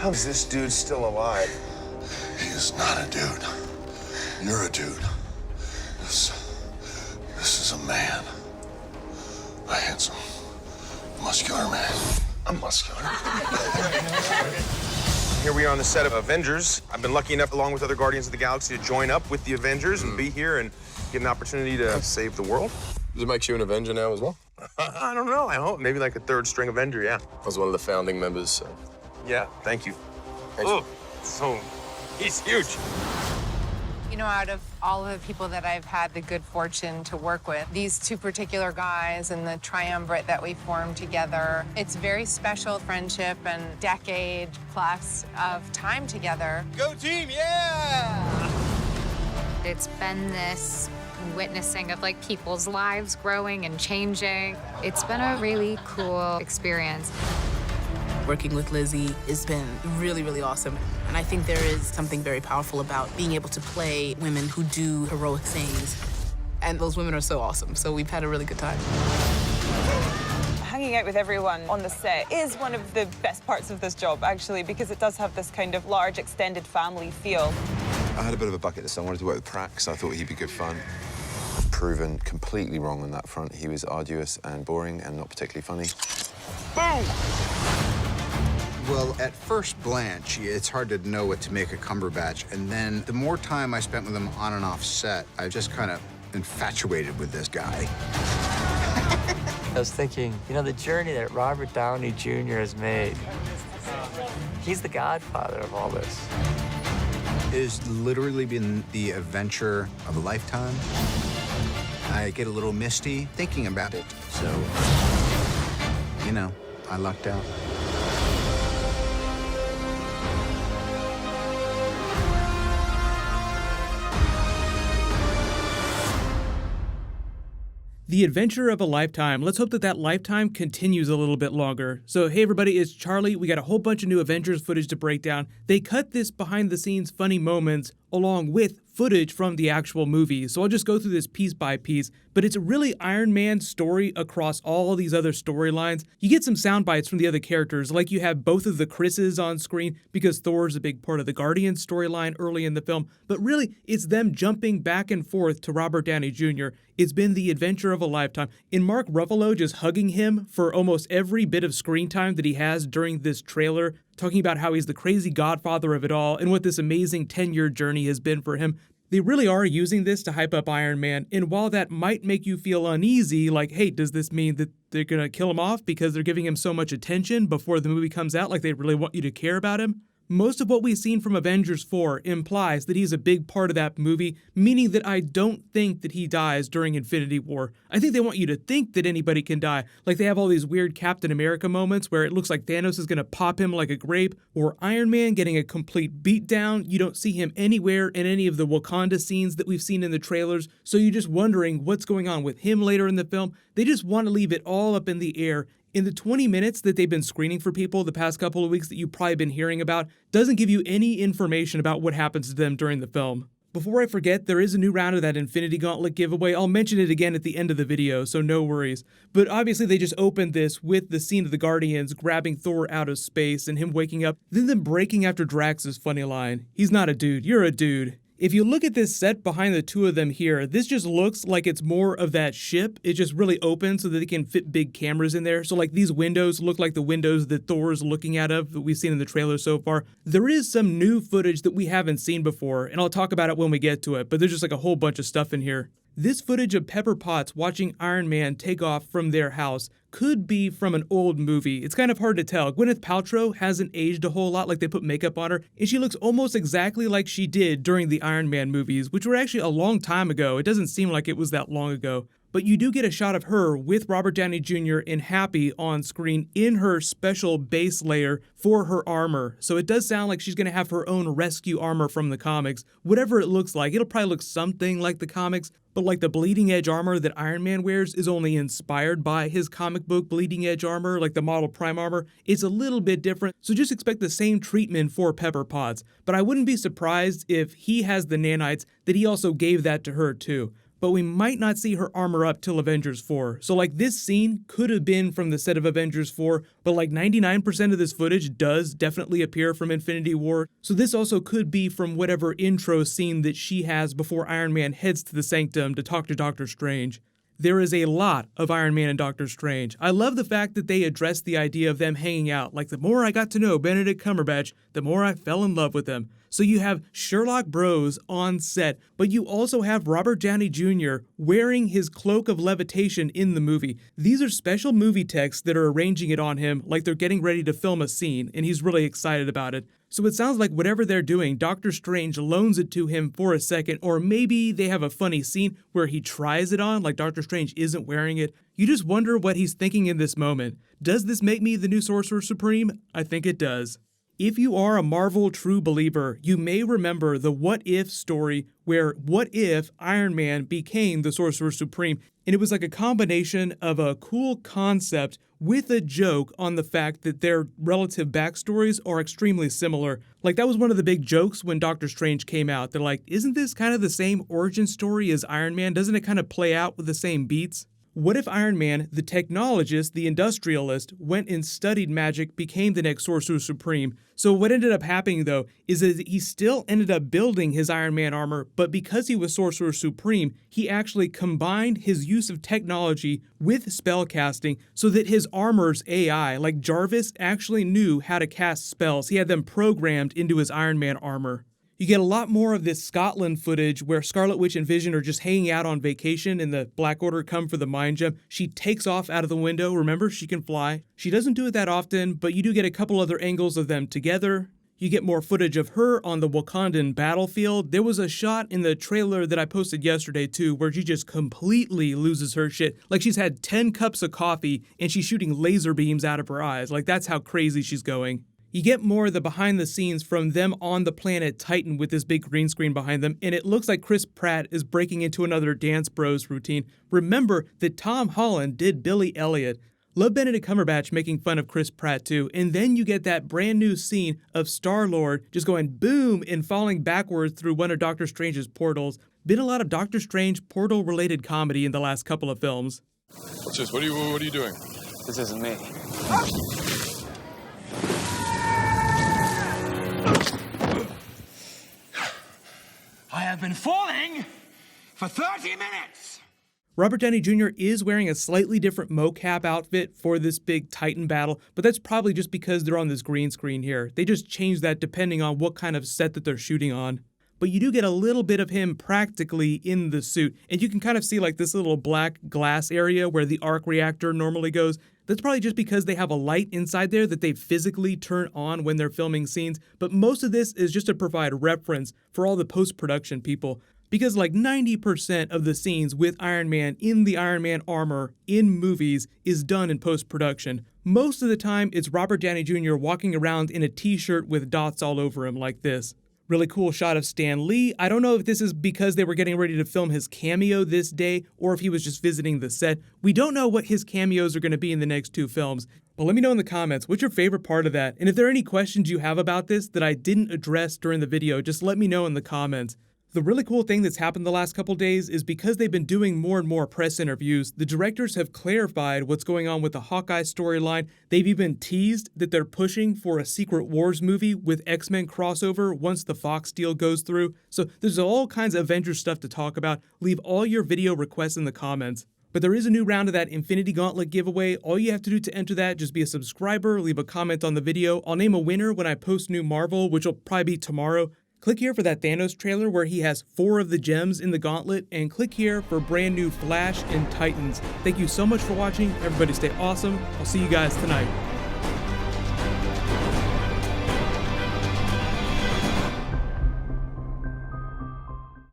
How is this dude still alive? He is not a dude. You're a dude. This is a man. A handsome, muscular man. I'm muscular. Here we are on the set of Avengers. I've been lucky enough, along with other Guardians of the Galaxy, to join up with the Avengers and be here and get an opportunity to save the world. Does it make you an Avenger now as well? I don't know. I hope. Maybe like a third string Avenger, yeah. I was one of the founding members, so. Yeah, thank you. Thanks. Oh, so he's huge. You know, out of all of the people that I've had the good fortune to work with, these two particular guys and the triumvirate that we formed together, it's very special friendship and decade plus of time together. Go team, yeah! It's been this witnessing of like people's lives growing and changing. It's been a really cool experience. Working with Lizzie has been really, really awesome. And I think there is something very powerful about being able to play women who do heroic things. And those women are so awesome, so we've had a really good time. Hanging out with everyone on the set is one of the best parts of this job, actually, because it does have this kind of large, extended family feel. I had a bit of a bucket list. I wanted to work with Prax. I thought he'd be good fun. Proven completely wrong on that front. He was arduous and boring and not particularly funny. Boom! Well, at first blanch, it's hard to know what to make of Cumberbatch. And then the more time I spent with him on and off set, I just kind of infatuated with this guy. I was thinking, you know, the journey that Robert Downey Jr. has made, he's the godfather of all this. It has literally been the adventure of a lifetime. I get a little misty thinking about it. So, you know, I lucked out. The adventure of a lifetime. Let's hope that that lifetime continues a little bit longer. So, hey everybody, it's Charlie. We got a whole bunch of new Avengers footage to break down. They cut this behind the scenes funny moments along with footage from the actual movie. So I'll just go through this piece by piece, but it's a really Iron Man story across all these other storylines. You get some sound bites from the other characters, like you have both of the Chris's on screen because Thor's a big part of the Guardians storyline early in the film, but really it's them jumping back and forth to Robert Downey Jr. It's been the adventure of a lifetime. In Mark Ruffalo just hugging him for almost every bit of screen time that he has during this trailer, talking about how he's the crazy godfather of it all and what this amazing 10-year journey has been for him. They really are using this to hype up Iron Man, and while that might make you feel uneasy, like, hey, does this mean that they're gonna kill him off because they're giving him so much attention before the movie comes out, like they really want you to care about him? Most of what we've seen from Avengers 4 implies that he's a big part of that movie, meaning that I don't think that he dies during Infinity War. I think they want you to think that anybody can die, like they have all these weird Captain America moments where it looks like Thanos is gonna pop him like a grape, or Iron Man getting a complete beatdown. You don't see him anywhere in any of the Wakanda scenes that we've seen in the trailers, so you're just wondering what's going on with him later in the film. They just want to leave it all up in the air. In the 20 minutes that they've been screening for people the past couple of weeks that you've probably been hearing about, doesn't give you any information about what happens to them during the film. Before I forget, there is a new round of that Infinity Gauntlet giveaway. I'll mention it again at the end of the video, so no worries. But obviously they just opened this with the scene of the Guardians grabbing Thor out of space and him waking up, then them breaking after Drax's funny line, "He's not a dude, you're a dude." If you look at this set behind the two of them here, this just looks like it's more of that ship. It's just really open so that they can fit big cameras in there. So like these windows look like the windows that Thor's looking out of that we've seen in the trailer so far. There is some new footage that we haven't seen before, and I'll talk about it when we get to it, but there's just like a whole bunch of stuff in here. This footage of Pepper Potts watching Iron Man take off from their house could be from an old movie. It's kind of hard to tell. Gwyneth Paltrow hasn't aged a whole lot, like they put makeup on her, and she looks almost exactly like she did during the Iron Man movies, which were actually a long time ago. It doesn't seem like it was that long ago. But you do get a shot of her with Robert Downey Jr. and Happy on screen in her special base layer for her armor. So it does sound like she's going to have her own rescue armor from the comics. Whatever it looks like, it'll probably look something like the comics, but like the bleeding edge armor that Iron Man wears is only inspired by his comic book bleeding edge armor, like the model Prime armor. It's a little bit different, so just expect the same treatment for Pepper Potts. But I wouldn't be surprised if he has the nanites that he also gave that to her too. but we might not see her armor up till Avengers 4. So like this scene could have been from the set of Avengers 4, but like 99% of this footage does definitely appear from Infinity War. So this also could be from whatever intro scene that she has before Iron Man heads to the Sanctum to talk to Doctor Strange. There is a lot of Iron Man and Doctor Strange. I love the fact that they addressed the idea of them hanging out. Like, the more I got to know Benedict Cumberbatch, the more I fell in love with him. So you have Sherlock Bros on set, but you also have Robert Downey Jr. wearing his cloak of levitation in the movie. These are special movie techs that are arranging it on him like they're getting ready to film a scene, and he's really excited about it. So it sounds like whatever they're doing, Doctor Strange loans it to him for a second, or maybe they have a funny scene where he tries it on, like Doctor Strange isn't wearing it. You just wonder what he's thinking in this moment. Does this make me the new Sorcerer Supreme? I think it does. If you are a Marvel true believer, you may remember the What If story where what if Iron Man became the Sorcerer Supreme, and it was like a combination of a cool concept with a joke on the fact that their relative backstories are extremely similar. Like, that was one of the big jokes when Doctor Strange came out. They're like, isn't this kind of the same origin story as Iron Man? Doesn't it kind of play out with the same beats? What if Iron Man, the technologist, the industrialist, went and studied magic, became the next Sorcerer Supreme? So what ended up happening, though, is that he still ended up building his Iron Man armor, but because he was Sorcerer Supreme, he actually combined his use of technology with spellcasting so that his armor's AI, like Jarvis, actually knew how to cast spells. He had them programmed into his Iron Man armor. You get a lot more of this Scotland footage where Scarlet Witch and Vision are just hanging out on vacation and the Black Order come for the Mind Gem. She takes off out of the window. Remember, she can fly. She doesn't do it that often, but you do get a couple other angles of them together. You get more footage of her on the Wakandan battlefield. There was a shot in the trailer that I posted yesterday too where she just completely loses her shit. Like, she's had 10 cups of coffee and she's shooting laser beams out of her eyes. Like, that's how crazy she's going. You get more of the behind the scenes from them on the planet Titan with this big green screen behind them, and it looks like Chris Pratt is breaking into another Dance Bros routine. Remember that Tom Holland did Billy Elliot. Love Benedict Cumberbatch making fun of Chris Pratt too, and then you get that brand new scene of Star-Lord just going boom and falling backwards through one of Doctor Strange's portals. Been a lot of Doctor Strange portal-related comedy in the last couple of films. What's this? What are you doing? This isn't me. I have been falling for 30 minutes! Robert Downey Jr. is wearing a slightly different mocap outfit for this big Titan battle, but that's probably just because they're on this green screen here. They just change that depending on what kind of set that they're shooting on. But you do get a little bit of him practically in the suit, and you can kind of see like this little black glass area where the arc reactor normally goes. That's probably just because they have a light inside there that they physically turn on when they're filming scenes, but most of this is just to provide reference for all the post-production people. Because like 90% of the scenes with Iron Man in the Iron Man armor in movies is done in post-production. Most of the time, it's Robert Downey Jr. walking around in a t-shirt with dots all over him like this. Really cool shot of Stan Lee. I don't know if this is because they were getting ready to film his cameo this day or if he was just visiting the set. We don't know what his cameos are going to be in the next two films. But let me know in the comments, what's your favorite part of that? And if there are any questions you have about this that I didn't address during the video, just let me know in the comments. The really cool thing that's happened the last couple days is because they've been doing more and more press interviews, the directors have clarified what's going on with the Hawkeye storyline. They've even teased that they're pushing for a Secret Wars movie with X-Men crossover once the Fox deal goes through. So there's all kinds of Avengers stuff to talk about. Leave all your video requests in the comments. But there is a new round of that Infinity Gauntlet giveaway. All you have to do to enter that, just be a subscriber, leave a comment on the video. I'll name a winner when I post new Marvel, which will probably be tomorrow. Click here for that Thanos trailer where he has 4 of the gems in the gauntlet, and click here for brand new Flash and Titans. Thank you so much for watching. Everybody stay awesome. I'll see you guys tonight.